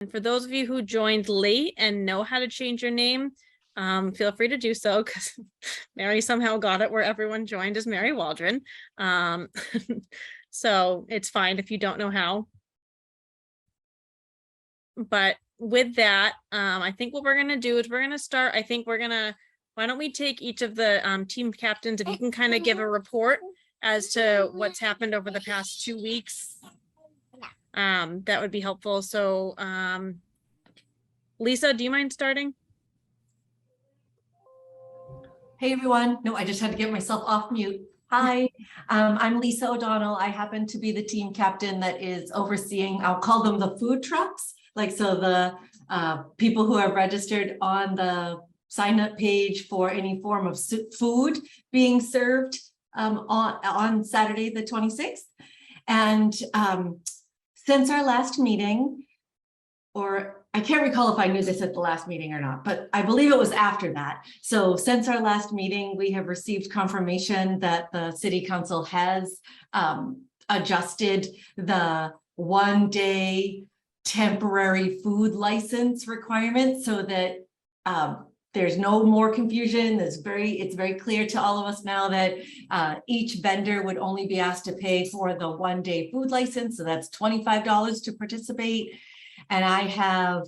And for those of you who joined late and know how to change your name, feel free to do so, because Mary somehow got it where everyone joined as Mary Waldron. So it's fine if you don't know how. But with that, I think what we're gonna do is we're gonna start, why don't we take each of the team captains, if you can kind of give a report as to what's happened over the past 2 weeks. That would be helpful. So Lisa, do you mind starting? Hey everyone. No, I just had to get myself off mute. Hi, I'm Lisa O'Donnell. I happen to be the team captain that is overseeing, I'll call them the food trucks. Like, so the people who have registered on the sign up page for any form of food being served on Saturday, the 26th. And since our last meeting, or I can't recall if I knew this at the last meeting or not, but I believe it was after that. So since our last meeting, we have received confirmation that the city council has adjusted the 1-day temporary food license requirement so that there's no more confusion. It's very clear to all of us now that each vendor would only be asked to pay for the 1-day food license. So that's $25 to participate. And I have,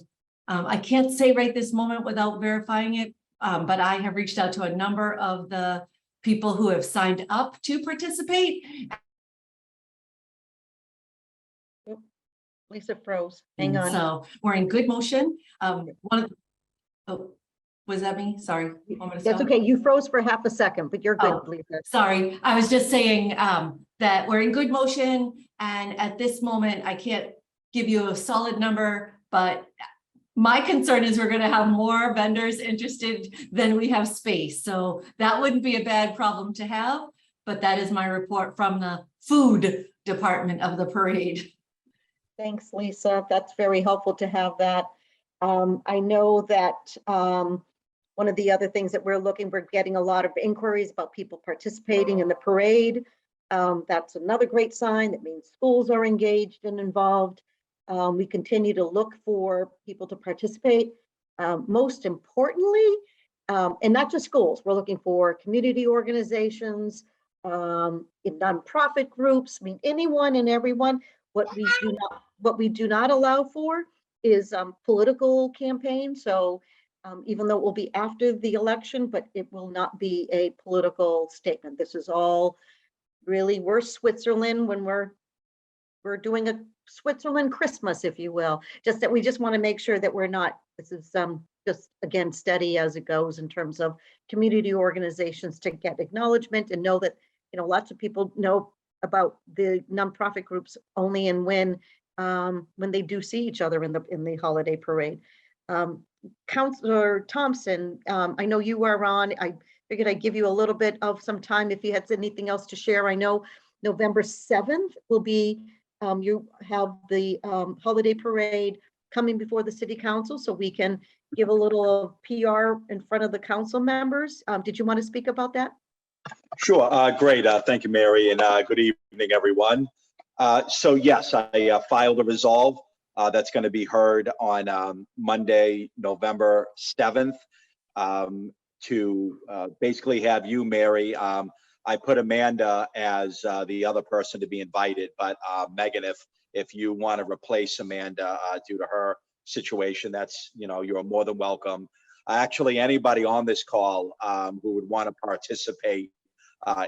I can't say right this moment without verifying it, but I have reached out to a number of the people who have signed up to participate. Lisa froze. Hang on. So we're in good motion. Was that me? Sorry. That's okay. You froze for half a second, but you're good, Lisa. Sorry. I was just saying that we're in good motion. And at this moment, I can't give you a solid number, but my concern is we're going to have more vendors interested than we have space. So that wouldn't be a bad problem to have, but that is my report from the food department of the parade. Thanks, Lisa. That's very helpful to have that. I know that one of the other things that we're getting a lot of inquiries about people participating in the parade. That's another great sign. That means schools are engaged and involved. We continue to look for people to participate. Most importantly, and not just schools, we're looking for community organizations, in nonprofit groups. I mean, anyone and everyone. What we do not allow for is political campaigns. So even though it will be after the election, but it will not be a political statement. This is all really, we're Switzerland when we're doing a Switzerland Christmas, if you will. Just that we just want to make sure that we're not, this is just again steady as it goes in terms of community organizations to get acknowledgement and know that, you know, lots of people know about the nonprofit groups only and when they do see each other in the holiday parade. Councillor Thompson, I know you are on. I figured I'd give you a little bit of some time if you had anything else to share. I know November 7th will be, you have the holiday parade coming before the city council, so we can give a little PR in front of the council members. Did you want to speak about that? Sure. Great. Thank you, Mary, and good evening, everyone. So yes, I filed a resolve that's going to be heard on Monday, November 7th, to basically have you, Mary. I put Amanda as the other person to be invited, but Megan, if you want to replace Amanda due to her situation, that's, you know, you're more than welcome. Actually, anybody on this call who would want to participate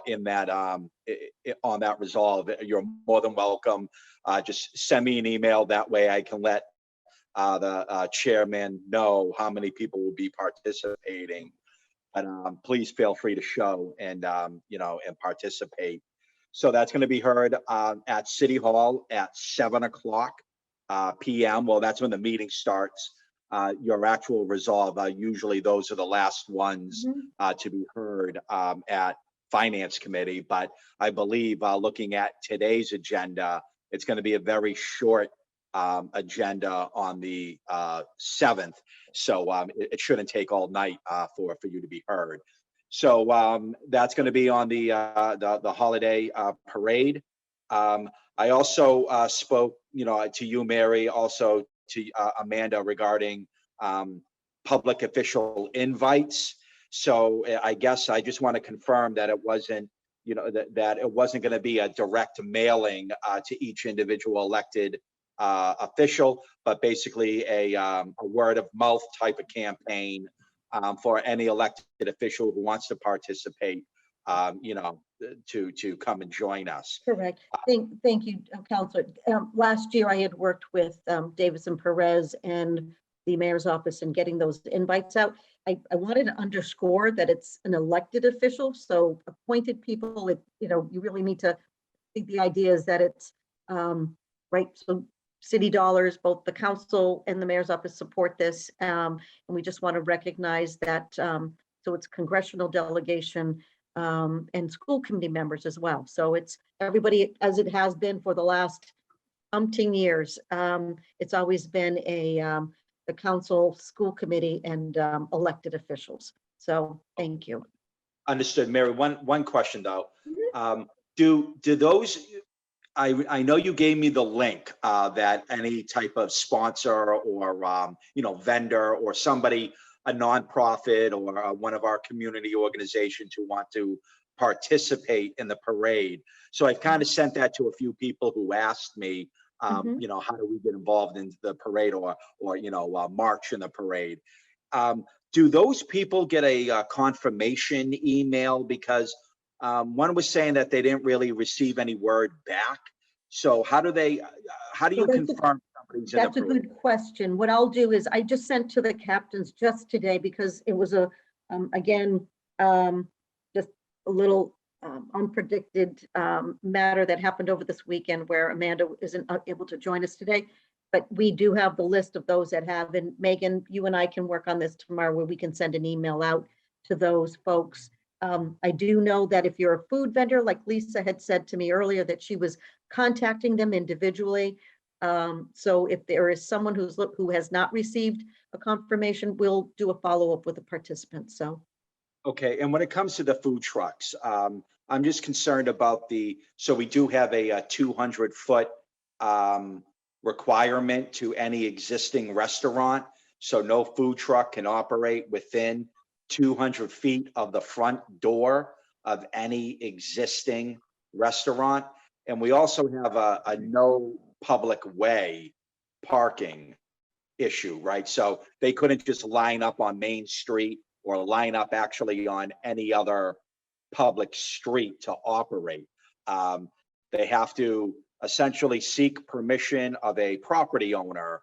in that on that resolve, you're more than welcome. Just send me an email. That way I can let the chairman know how many people will be participating. But please feel free to show and you know, and participate. So that's going to be heard at City Hall at 7:00 p.m. Well, that's when the meeting starts. Your actual resolve, usually those are the last ones to be heard at Finance Committee. But I believe looking at today's agenda, it's going to be a very short agenda on the 7th. So it shouldn't take all night for you to be heard. So that's going to be on the holiday parade. I also spoke, you know, to you, Mary, also to Amanda regarding public official invites. So I guess I just want to confirm that it wasn't, you know, that it wasn't going to be a direct mailing to each individual elected official, but basically a word of mouth type of campaign for any elected official who wants to participate, you know, to come and join us. Correct. Thank you, Counselor. Last year I had worked with Davis and Perez and the mayor's office in getting those invites out. I wanted to underscore that it's an elected official, so appointed people, you know, you really need to, I think the idea is that it's right. So city dollars, both the council and the mayor's office support this. And we just want to recognize that, so it's congressional delegation and school committee members as well. So it's everybody, as it has been for the last umpteen years. It's always been the council, school committee, and elected officials. So thank you. Understood. Mary, one question though. Do those, I know you gave me the link that any type of sponsor or you know, vendor or somebody, a nonprofit or one of our community organizations who want to participate in the parade. So I've kind of sent that to a few people who asked me, you know, how do we get involved in the parade or you know, march in the parade? Do those people get a confirmation email? Because one was saying that they didn't really receive any word back. So how do you confirm somebody's in the That's a parade? good question. What I'll do is I just sent to the captains just today because it was a, again, just a little unpredicted matter that happened over this weekend where Amanda isn't able to join us today. But we do have the list of those that have, and Megan, you and I can work on this tomorrow where we can send an email out to those folks. I do know that if you're a food vendor, like Lisa had said to me earlier, that she was contacting them individually. So if there is someone who has not received a confirmation, we'll do a follow-up with the participants. So. Okay, and when it comes to the food trucks, I'm just concerned about so we do have a 200-foot requirement to any existing restaurant. So no food truck can operate within 200 feet of the front door of any existing restaurant. And we also have a no public way parking issue, right? So they couldn't just line up on Main Street or line up actually on any other public street to operate. They have to essentially seek permission of a property owner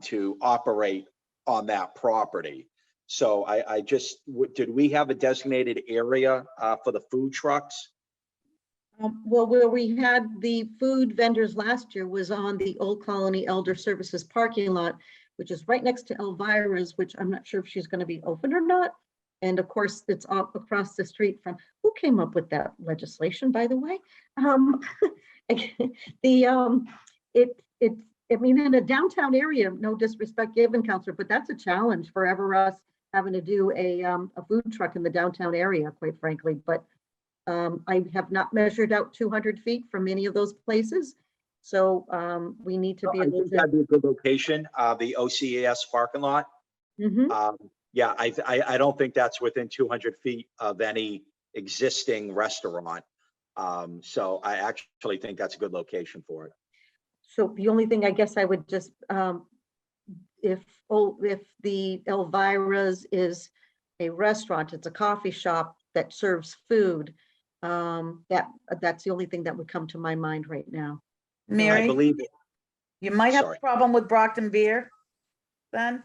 to operate on that property. So I just, did we have a designated area for the food trucks? Well, where we had the food vendors last year was on the Old Colony Elder Services parking lot, which is right next to Elvira's, which I'm not sure if she's going to be open or not. And of course, it's up across the street from, who came up with that legislation, by the way? I mean, in a downtown area, no disrespect given, Counselor, but that's a challenge forever us having to do a food truck in the downtown area, quite frankly. But I have not measured out 200 feet from any of those places. So we need to be I able think to. that'd be a good location, the OCES parking lot. Yeah, I don't think that's within 200 feet of any existing restaurant. So I actually think that's a good location for it. So the only thing I guess I would just, if the Elvira's is a restaurant, it's a coffee shop that serves food, that's the only thing that would come to my mind right now. I Mary, believe it. you might have Sorry. a problem with Brockton Beer then.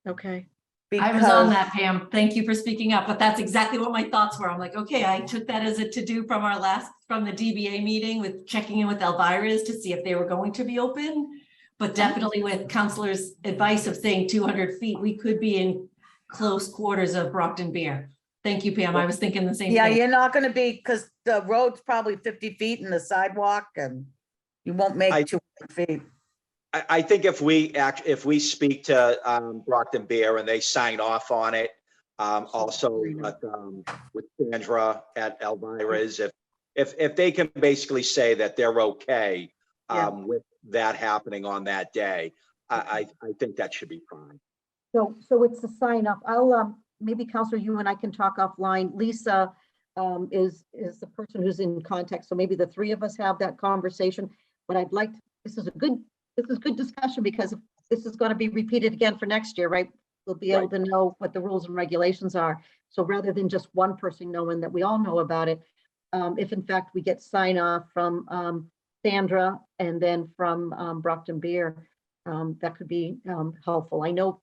Okay. I was on because- that, Pam. Thank you for speaking up, but that's exactly what my thoughts were. I'm like, okay, I took that as a to-do from the DBA meeting with checking in with Elvira's to see if they were going to be open. But definitely with counselor's advice of saying 200 feet, we could be in close quarters of Brockton Beer. Thank you, Pam. I was thinking the same Yeah, thing. you're not gonna be, because the road's probably 50 feet in the sidewalk and you won't make I- 200 feet. I think if we speak to Brockton Beer and they sign off on it, also with Sandra at Elvira's, if they can basically say that they're okay Yeah. with that happening on that day, I think that should be fine. So it's a sign up. I'll, maybe Counselor, you and I can talk offline. Lisa is the person who's in contact. So maybe the three of us have that conversation. But I'd like, this is good discussion because this is going to be repeated again for next year, right? We'll be able to know what the rules and regulations are. So rather than just one person knowing that we all know about it, if in fact we get sign off from Sandra and then from Brockton Beer, that could be helpful. I know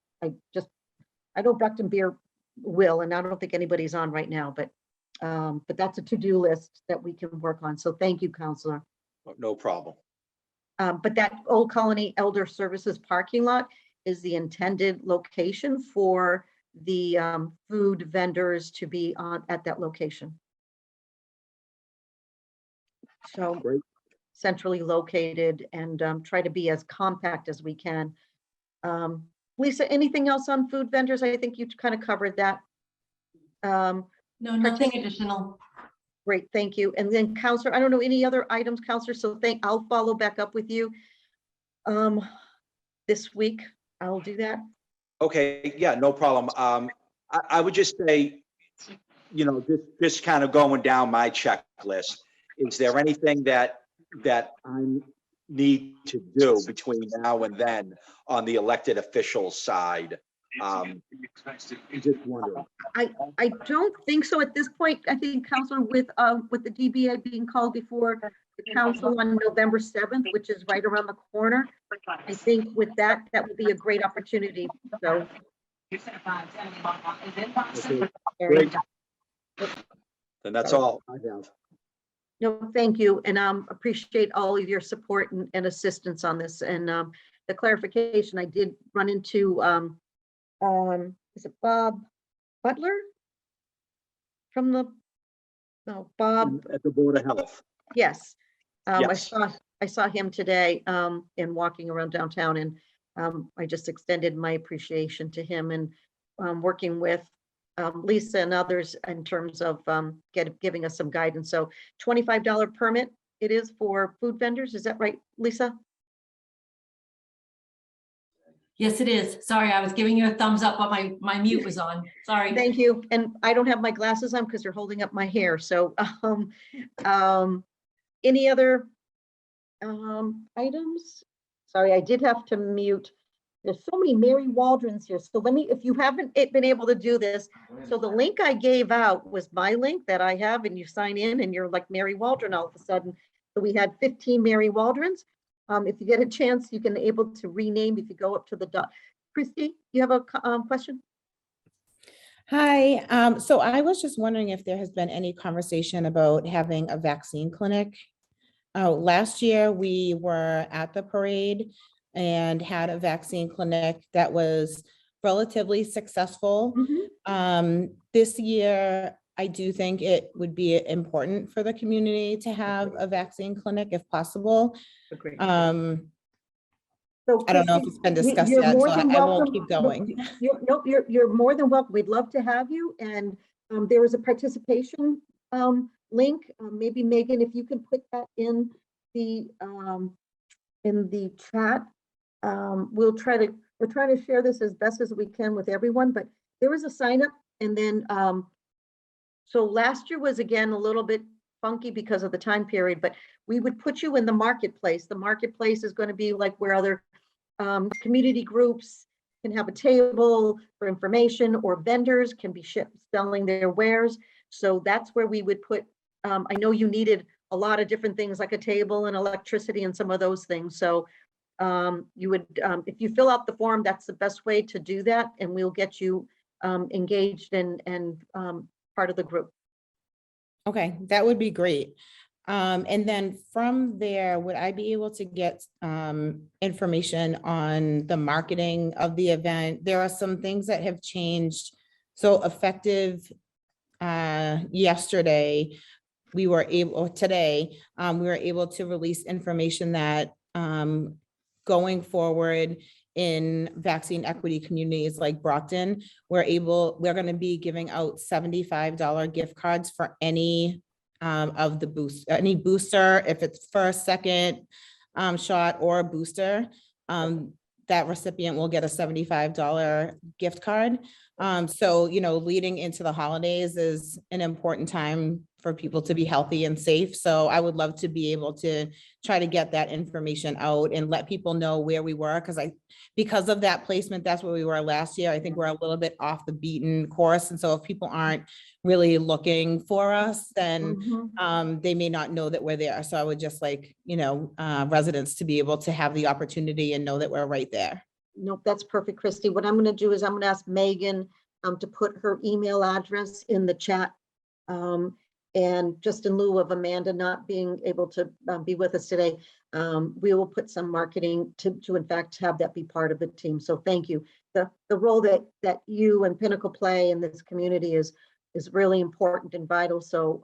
Brockton Beer will, and I don't think anybody's on right now, but that's a to-do list that we can work on. So thank you, Counselor. No problem. But that Old Colony Elder Services parking lot is the intended location for the food vendors to be on at that location. So Great. centrally located and try to be as compact as we can. Lisa, anything else on food vendors? I think you kind of covered that. No, nothing additional. Great, thank you. And then Counselor, I don't know any other items, Counselor, so I'll follow back up with you this week. I'll do that. Okay, yeah, no problem. I would just say, you know, just kind of going down my checklist. Is there anything that I need to do between now and then on the elected officials side? Just wondering. I don't think so at this point. I think, Counselor, with the DBA being called before the council on November 7th, which is right around the corner, I think with that would be a great opportunity. So. Okay, great. Then that's all I have. No, thank you. And appreciate all of your support and assistance on this. And the clarification, I did run into, is it Bob Butler? From the, no, Bob, At the Board of Health. yes. Yes. I saw him today in walking around downtown, and I just extended my appreciation to him and working with Lisa and others in terms of giving us some guidance. So $25 permit it is for food vendors. Is that right, Lisa? Yes, it is. Sorry, I was giving you a thumbs up, but my mute was on. Sorry. Thank you. And I don't have my glasses on because you're holding up my hair. So any other items? Sorry, I did have to mute. There's so many Mary Waldrons here. So let me, if you haven't been able to do this, so the link I gave out was my link that I have, and you sign in and you're like Mary Waldron all of a sudden. So we had 15 Mary Waldrons. If you get a chance, you can able to rename if you go up to the dot. Christy, you have a question? Hi, so I was just wondering if there has been any conversation about having a vaccine clinic. Last year, we were at the parade and had a vaccine clinic that was relatively successful. This year, I do think it would be important for the community to have a vaccine clinic if possible. Agreed. I don't know if it's been discussed You're yet, more so than I won't welcome. keep going. You're more than welcome. We'd love to have you. And there is a participation link. Maybe Megan, if you can put that in the chat. We're trying to share this as best as we can with everyone, but there is a sign up. And then so last year was again a little bit funky because of the time period, but we would put you in the marketplace. The marketplace is going to be like where other community groups can have a table for information, or vendors can be selling their wares. So that's where we would put, I know you needed a lot of different things like a table and electricity and some of those things. So you would, if you fill out the form, that's the best way to do that. And we'll get you engaged and part of the group. Okay, that would be great. And then from there, would I be able to get information on the marketing of the event? There are some things that have changed. So effective yesterday, today, we were able to release information that going forward in vaccine equity communities like Brockton, we're going to be giving out $75 gift cards for any of the any booster, if it's first, second shot or booster. that recipient will get a $75 gift card. So, you know, leading into the holidays is an important time for people to be healthy and safe. So I would love to be able to try to get that information out and let people know where we were. Because of that placement, that's where we were last year. I think we're a little bit off the beaten course. And so if people aren't really looking for us, then Mhm. they may not know that we're there. So I would just like, you know, residents to be able to have the opportunity and know that we're right there. Nope, that's perfect, Christy. What I'm gonna do is I'm gonna ask Megan to put her email address in the chat. And just in lieu of Amanda not being able to be with us today, we will put some marketing to in fact have that be part of the team. So thank you. The role that you and Pinnacle play in this community is really important and vital. So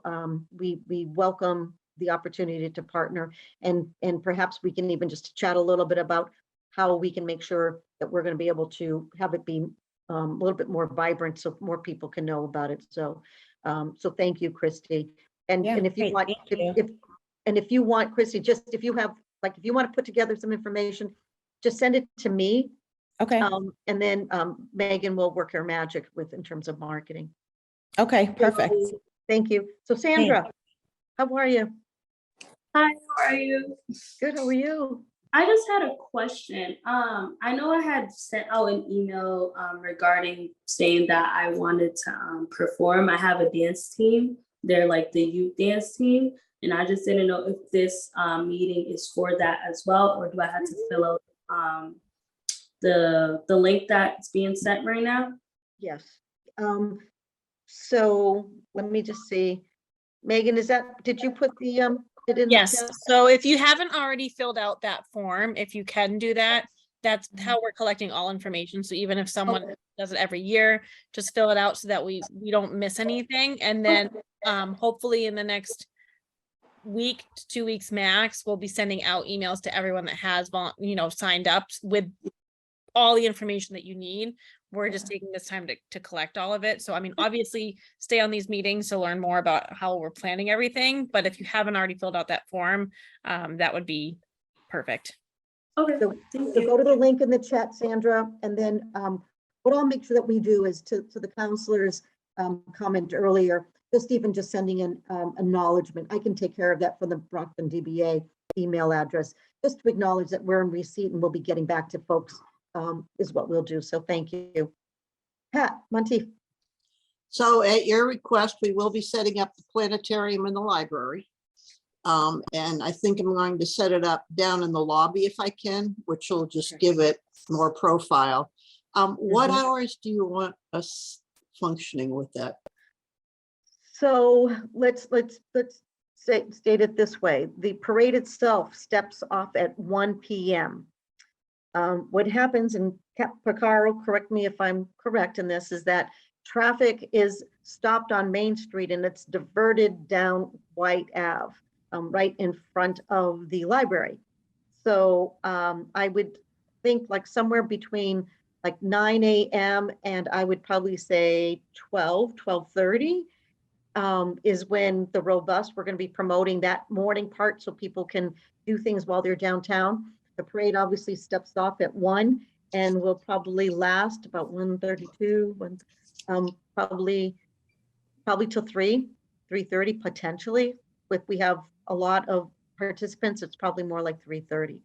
we welcome the opportunity to partner, and perhaps we can even just chat a little bit about how we can make sure that we're going to be able to have it be a little bit more vibrant so more people can know about it. So so thank you, Christy. And Yeah, if you great, want, thank you. if you want, Christy, just if you have, like, if you want to put together some information, just send it to me. Okay, And then Megan will work her magic with in terms of marketing. okay, perfect. Thank you. So Sandra, how are you? Hi, how are you? Good, how are you? I just had a question. I know I had sent out an email regarding saying that I wanted to perform. I have a dance team. They're like the youth dance team, and I just didn't know if this meeting is for that as well, or do I have to fill out the link that's being sent right now? Yes. So let me just see. Megan, did you put the it in the Yes, chat? so if you haven't already filled out that form, if you can do that, that's how we're collecting all information. So even if someone does it every year, just fill it out so that we don't miss anything. And then hopefully in the next week to 2 weeks max, we'll be sending out emails to everyone that has signed up with all the information that you need. We're just taking this time to collect all of it. So, I mean, obviously stay on these meetings to learn more about how we're planning everything. But if you haven't already filled out that form, that would be perfect. Okay, So thank so you. go to the link in the chat, Sandra, and then what I'll make sure that we do is to the counselors comment earlier, just sending an acknowledgement. I can take care of that from the Brockton DBA email address, just to acknowledge that we're in receipt and we'll be getting back to folks is what we'll do. So thank you. Pat Monteith. So at your request, we will be setting up the planetarium in the library. And I think I'm going to set it up down in the lobby if I can, which will just give it more profile. What hours do you want us functioning with that? So let's state it this way. The parade itself steps off at 1 p.m. What happens, and Cap Picaro, correct me if I'm correct in this, is that traffic is stopped on Main Street and it's diverted down White Ave, right in front of the library. So I would think like somewhere between like 9 a.m. and I would probably say 12:30 is when the robust, we're going to be promoting that morning part so people can do things while they're downtown. The parade obviously steps off at 1 and will probably last about 1:32, probably till 3:30 potentially. If we have a lot of participants, it's probably more like 3:30.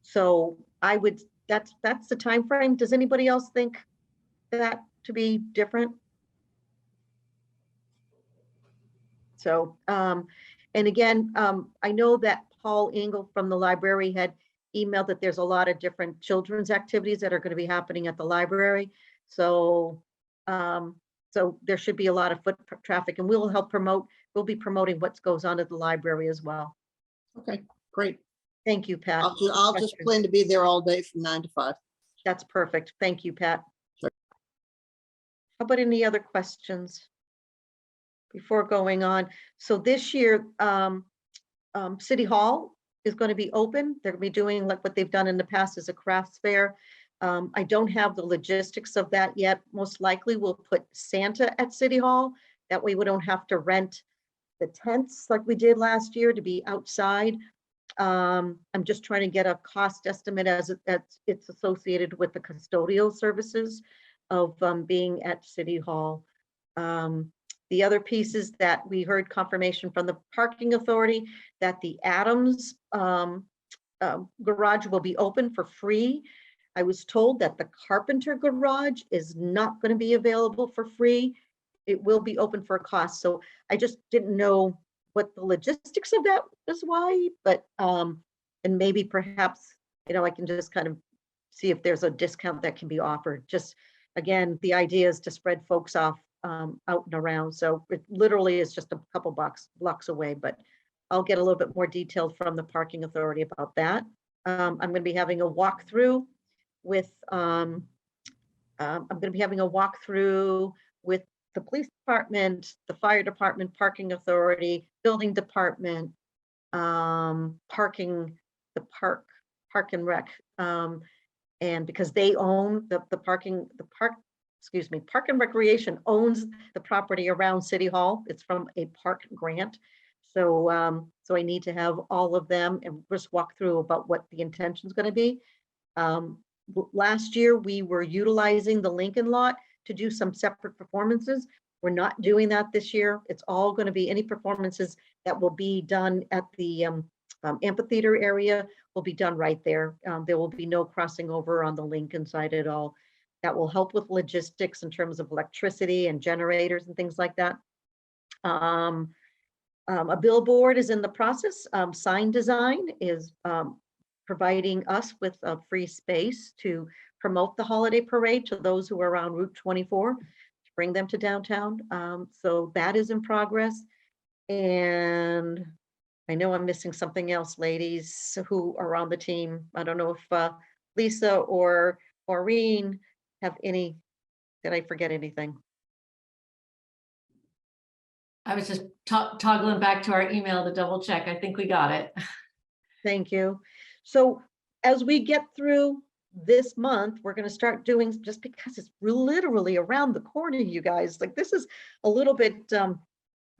So I would, that's the time frame. Does anybody else think that to be different? So, and again, I know that Paul Engel from the library had emailed that there's a lot of different children's activities that are going to be happening at the library. So, so there should be a lot of foot traffic, and we'll we'll be promoting what goes on at the library as well. Okay, great. Thank you, Pat. I'll just plan to be there all day from 9 to 5. That's perfect. Thank you, Pat. Sure. How about any other questions before going on? So this year, City Hall is going to be open. They're going to be doing like what they've done in the past as a crafts fair. I don't have the logistics of that yet. Most likely we'll put Santa at City Hall. That way we don't have to rent the tents like we did last year to be outside. I'm just trying to get a cost estimate as it's associated with the custodial services of being at City Hall. The other piece is that we heard confirmation from the parking authority that the Adams garage will be open for free. I was told that the Carpenter garage is not going to be available for free. It will be open for a cost. So I just didn't know what the logistics of that is why, but and maybe perhaps, you know, I can just kind of see if there's a discount that can be offered. Just again, the idea is to spread folks off out and around. So it literally is just a couple blocks away, but I'll get a little bit more detailed from the parking authority about that. I'm going to be having a walkthrough with I'm going to be having a walkthrough with the police department, the fire department, parking authority, building department, parking, the park and rec. And because they own Park and Recreation owns the property around City Hall. It's from a park grant. So, so I need to have all of them and just walk through about what the intention is going to be. Last year, we were utilizing the Lincoln lot to do some separate performances. We're not doing that this year. It's all going to be any performances that will be done at the amphitheater area will be done right there. There will be no crossing over on the Lincoln side at all. That will help with logistics in terms of electricity and generators and things like that. A billboard is in the process. Sign design is providing us with a free space to promote the holiday parade to those who are around Route 24, to bring them to downtown. So that is in progress. And I know I'm missing something else, ladies who are on the team. I don't know if Lisa or Maureen have any, did I forget anything? I was just toggling back to our email to double check. I think we got it. Thank you. So as we get through this month, we're going to start doing, just because it's literally around the corner, you guys, like this is a little bit, I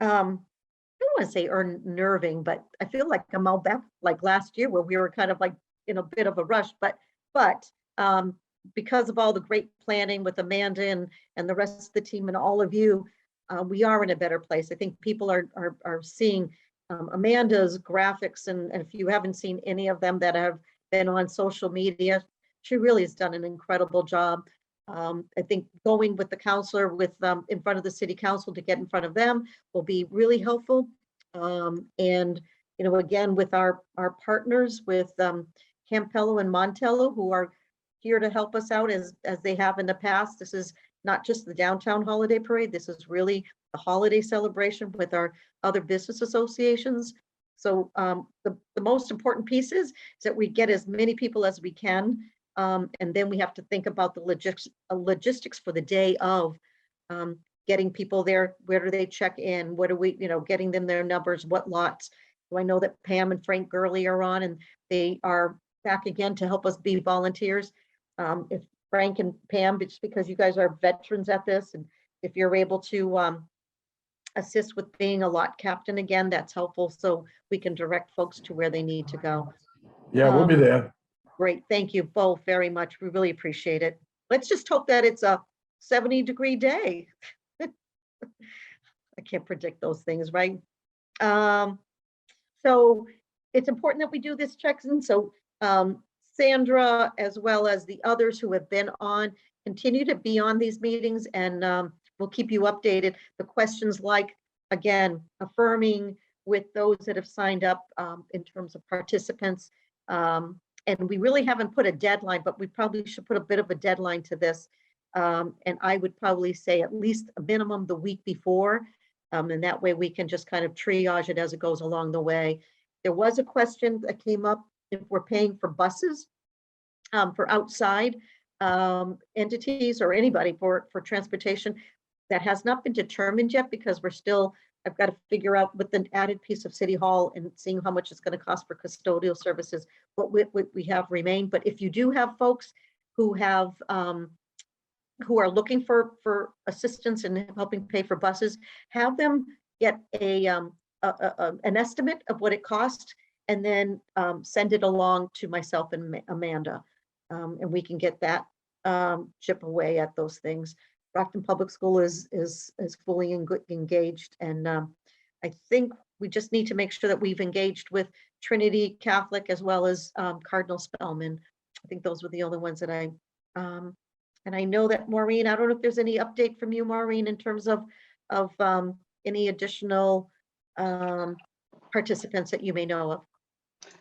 don't want to say unnerving, but I feel like I'm all back like last year where we were kind of like in a bit of a rush, but because of all the great planning with Amanda and the rest of the team and all of you, we are in a better place. I think people are seeing Amanda's graphics, and if you haven't seen any of them that have been on social media, she really has done an incredible job. I think going with the counselor with in front of the city council to get in front of them will be really helpful. And you know, again, with our partners with Campello and Montello, who are here to help us out as they have in the past. This is not just the downtown holiday parade. This is really the holiday celebration with our other business associations. So the most important piece is that we get as many people as we can. And then we have to think about the logistics for the day of getting people there. Where do they check in? What do we, you know, getting them their numbers, what lots? So I know that Pam and Frank Gurley are on, and they are back again to help us be volunteers. If Frank and Pam, just because you guys are veterans at this, and if you're able to assist with being a lot captain again, that's helpful, so we can direct folks to where they need to go. Yeah, we'll be there. Great, thank you both very much. We really appreciate it. Let's just hope that it's a 70-degree day. I can't predict those things, right? So it's important that we do this check-in. So Sandra, as well as the others who have been on, continue to be on these meetings, and we'll keep you updated. The questions like, again, affirming with those that have signed up in terms of participants. And we really haven't put a deadline, but we probably should put a bit of a deadline to this. And I would probably say at least a minimum the week before. And that way we can just kind of triage it as it goes along the way. There was a question that came up if we're paying for buses for outside entities or anybody for transportation. That has not been determined yet, because we're still, I've got to figure out with the added piece of City Hall and seeing how much it's going to cost for custodial services, what we have remained. But if you do have folks who have who are looking for assistance in helping pay for buses, have them get an estimate of what it costs. and then send it along to myself and Amanda. And we can get that chip away at those things. Brockton Public School is fully engaged, and I think we just need to make sure that we've engaged with Trinity Catholic as well as Cardinal Spellman. I think those were the only ones that and I know that Maureen, I don't know if there's any update from you, Maureen, in terms of any additional participants that you may know of.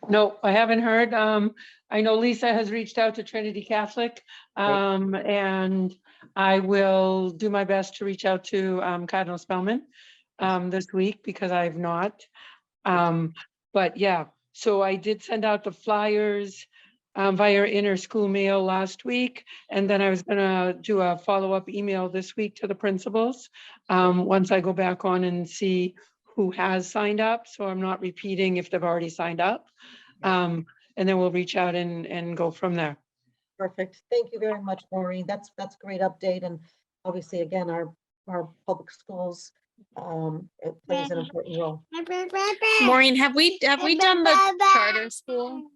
No, I haven't heard. I know Lisa has reached out to Trinity Catholic. And I will do my best to reach out to Cardinal Spellman this week because I've not. But yeah, so I did send out the flyers via inter-school mail last week. And then I was gonna do a follow-up email this week to the principals once I go back on and see who has signed up. So I'm not repeating if they've already signed up. And then we'll reach out and go from there. Perfect. Thank you very much, Maureen. That's a great update. And obviously, again, our public schools, it plays an important role. Maureen, have we done the charter school?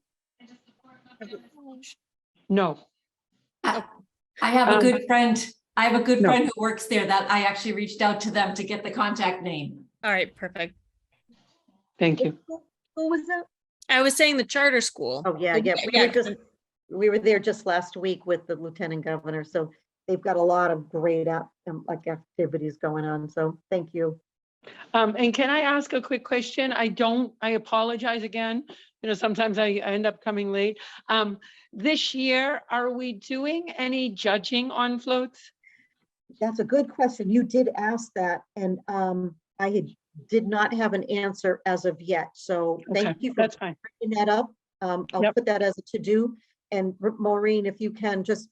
No. I have a good friend. I have a good No. friend who works there that I actually reached out to them to get the contact name. All right, perfect. Thank you. Who was that? I was saying the charter school. Oh, yeah. We were there just last week with the lieutenant governor, so they've got a lot of great activities going on. So thank you. And can I ask a quick question? I apologize again. You know, sometimes I end up coming late. This year, are we doing any judging on floats? That's a good question. You did ask that, and did not have an answer as of yet. So Okay, thank you for that's fine. bringing that up. I'll Yep. put that as a to-do. And Maureen, if you can just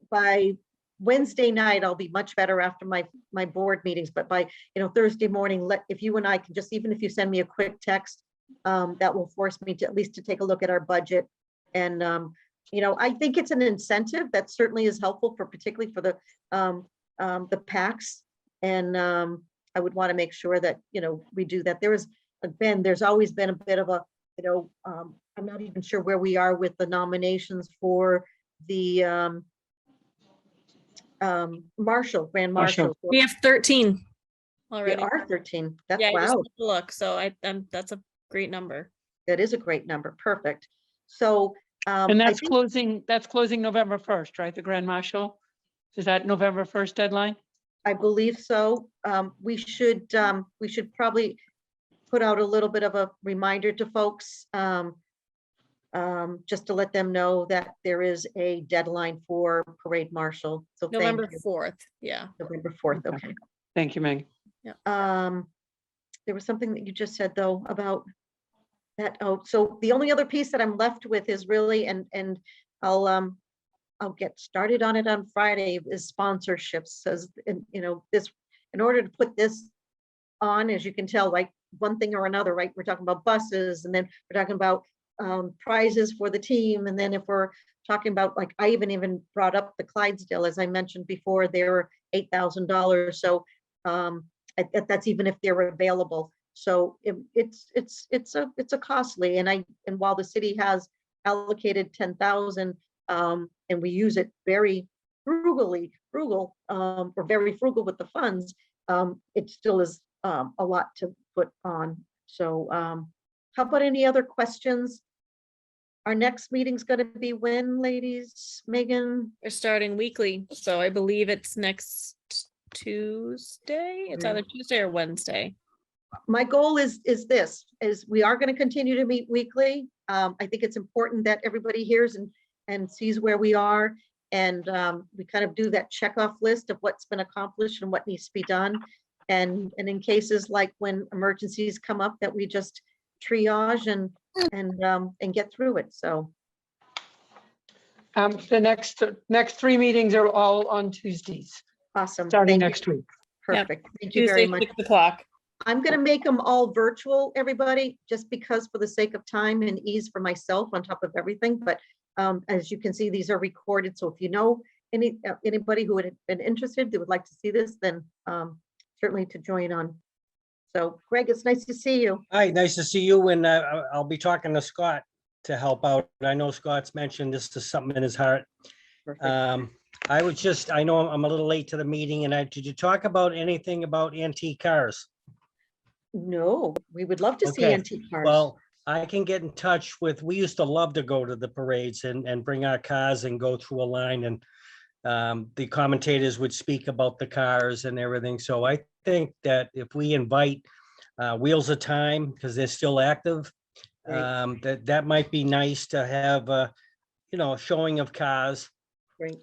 by Wednesday night, I'll be much better after my board meetings, but by Thursday morning, if you and I can just, even if you send me a quick text, that will force me to at least to take a look at our budget. And I think it's an incentive that certainly is helpful particularly for the PACs. And I would want to make sure that we do that. There's always been a bit of a I'm not even sure where we are with the nominations for the Grand Marshal. We have 13 We already. are 13. That's Yeah, I just wow. took a look. So that's a great number. That is a great number. Perfect. So And I that's think closing November 1st, right? The Grand Marshal? Is that November 1st deadline? I believe so. We should probably put out a little bit of a reminder to folks, just to let them know that there is a deadline for Parade Marshal. So thank November you. 4th. Yeah. November 4th. Okay. Okay. Thank you, Megan. There was something that you just said though about that. Oh, so the only other piece that I'm left with is really, and I'll get started on it on Friday, is sponsorships. In order to put this on, as you can tell, like one thing or another, right? We're talking about buses, and then we're talking about prizes for the team. And then if we're talking about, like, I even brought up the Clydesdale, as I mentioned before, they're $8,000. So that's even if they're available. So it's a costly, and while the city has allocated 10,000, and we use it very frugal with the funds, it still is a lot to put on. So how about any other questions? Our next meeting's going to be when, ladies? Megan? We're starting weekly. So I believe it's next Tuesday. It's either Tuesday or Wednesday. My goal is we are going to continue to meet weekly. I think it's important that everybody hears and sees where we are. And we kind of do that checkoff list of what's been accomplished and what needs to be done. And in cases like when emergencies come up, that we just triage and get through it. So The next 3 meetings are all on Tuesdays, awesome. starting Thank you. next week. Perfect. Thank you very Tuesday, much. 6 o'clock. I'm going to make them all virtual, everybody, just because for the sake of time and ease for myself on top of everything. But as you can see, these are recorded. So if you know anybody who would have been interested, that would like to see this, then certainly to join on So Greg, it's nice to see you. Hi, nice to see you, and I'll be talking to Scott to help out. I know Scott's mentioned this is something in his heart. Perfect. I know I'm a little late to the meeting, and did you talk about anything about antique cars? No, we would love to see Okay, antique cars. Well, I can get in touch with, we used to love to go to the parades and bring our cars and go through a line, and the commentators would speak about the cars and everything. So I think that if we invite Wheels of Time, because they're still active, Great. that might be nice to have a showing of cars. Great.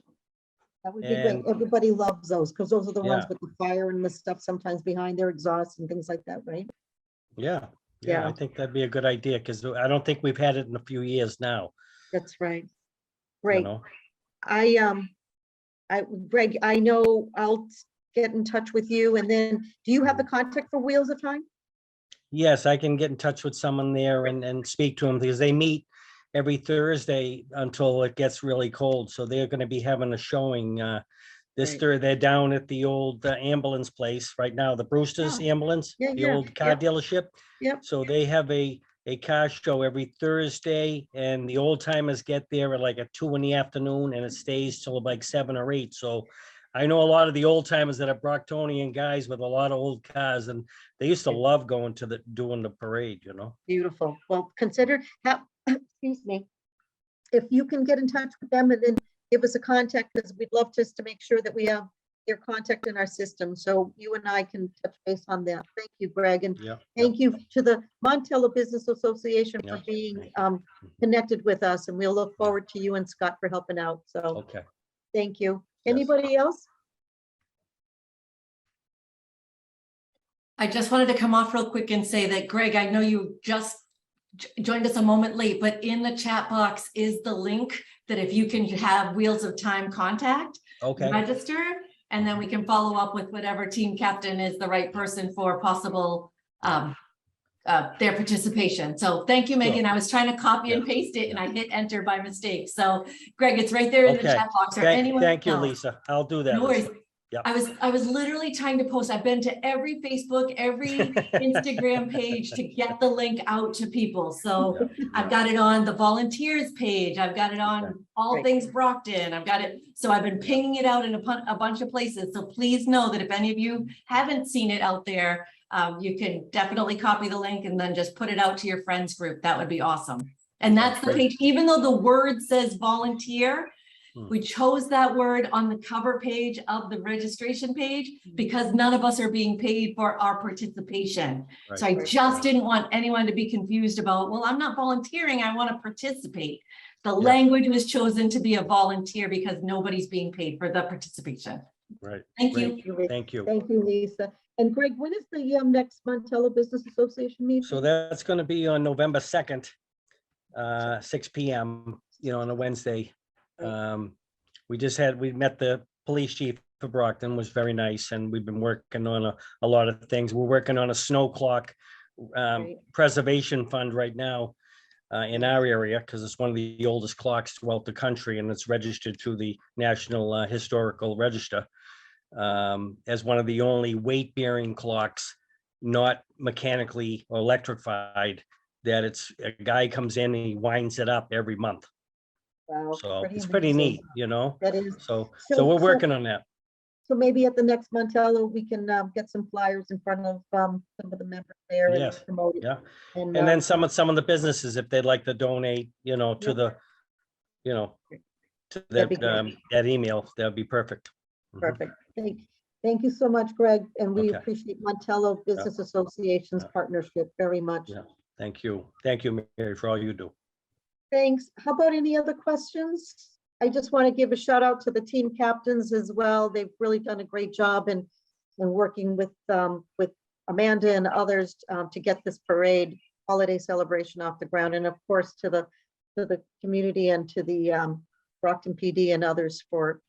That would be great. And- Everybody loves those because those are the ones Yeah. with the fire and the stuff sometimes behind their exhaust and things like that, right? Yeah, Yeah. I think that'd be a good idea, because I don't think we've had it in a few years now. That's right. you Great. know. Greg, I know I'll get in touch with you, and then do you have the contact for Wheels of Time? Yes, I can get in touch with someone there and speak to them, because they meet every Thursday until it gets really cold. So they're going to be having a showing this Right. Thursday. They're down at the old ambulance place right now, the Brewster's Oh, ambulance, yeah, the yeah, old car yep. dealership. Yep. So they have a car show every Thursday, and the old timers get there at like at 2 p.m, and it stays till like 7 or 8. So I know a lot of the old timers that are Brocktonian guys with a lot of old cars, and they used to love going to doing the parade, Beautiful. Well, consider, excuse me, if you can get in touch with them and then give us a contact, because we'd love just to make sure that we have their contact in our system. So you and I can touch base on that. Thank you, Greg. And Yeah. thank you to the Montello Business Association for Yeah, being thank you. connected with us. And we'll look forward to you and Scott for helping out. So Okay. thank you. Yes. Anybody else? I just wanted to come off real quick and say that, Greg, I know you just joined us a moment late, but in the chat box is the link that if you can have Wheels of Time contact, Okay. register, and then we can follow up with whatever team captain is the right person for possible their participation. So thank you, Megan. I was trying to copy and paste it and I hit enter by mistake. So Greg, it's right there in the Okay. chat box, or anyone Thank you, else. Lisa. I'll do that. No worries. Lisa. Yep. I was literally trying to post. I've been to every Facebook, every Instagram page to get the link out to people. So I've got it on the volunteers page. I've got it on All Great. Things Brockton. I've got it. So I've been pinging it out in a bunch of places. So please know that if any of you haven't seen it out there, you can definitely copy the link and then just put it out to your friends group. That would be awesome. And that's the Great. page, even though the word says volunteer, we chose that word on the cover page of the registration page because none of us are being paid for our participation. So I Right. just didn't want anyone to be confused about, well, I'm not volunteering, I want to participate. The language was chosen to be a volunteer because nobody's being paid for the participation. Right. Thank Great. you. Thank you. Thank you, Lisa. And Greg, when is the next Montello Business Association meeting? So that's going to be on November 2nd, 6 p.m., on a Wednesday. We met the police chief for Brockton, was very nice. And we've been working on a lot of things. We're working on a snow clock preservation fund right now in our area, because it's one of the oldest clocks throughout the country, and it's registered through the National Historical Register as one of the only weight-bearing clocks, not mechanically or electrified, that a guy comes in and he winds it up every month. Wow, So it's pretty amazing. neat, That is. So So- we're so- working on that. So maybe at the next Montello, we can get some flyers in front of some of the members there and Yes, promote it. yeah. And And then some of the businesses, if they'd like to donate, to Yep. the, to That'd be that, great. that email, that'd be perfect. Mhm. perfect. Thank you so much, Greg, and we Okay. appreciate Montello Business Association's Yeah. partnership very much. Yeah. Thank you. Thank you, Mary, for all you do. Thanks. How about any other questions? I just want to give a shout out to the team captains as well. They've really done a great job in working with Amanda and others to get this parade holiday celebration off the ground. And of course, to the community and to the Brockton PD and others for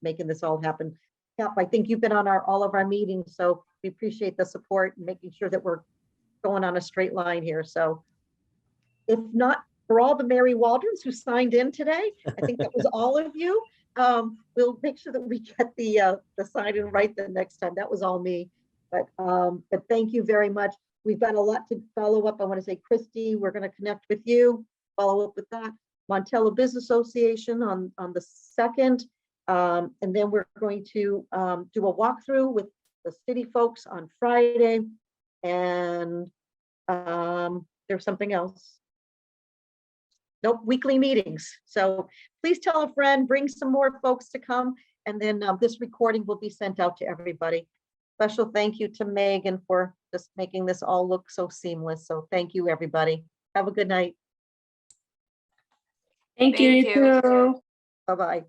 making this all happen. Cap, I think you've been on all of our meetings, so we appreciate the support and making sure that we're going on a straight line here. So if not, for all the Mary Waldrons who signed in today, I think that was all of you. We'll make sure that we get the sign in right the next time. That was all me. But thank you very much. We've got a lot to follow up. I want to say, Christy, we're going to connect with you, follow up with that. Montello Business Association on the 2nd. And then we're going to do a walkthrough with the city folks on Friday. And there's something else. Nope, weekly meetings. So please tell a friend, bring some more folks to come. And then this recording will be sent out to everybody. Special thank you to Megan for just making this all look so seamless. So thank you, everybody. Have a good night. Thank you. Bye-bye.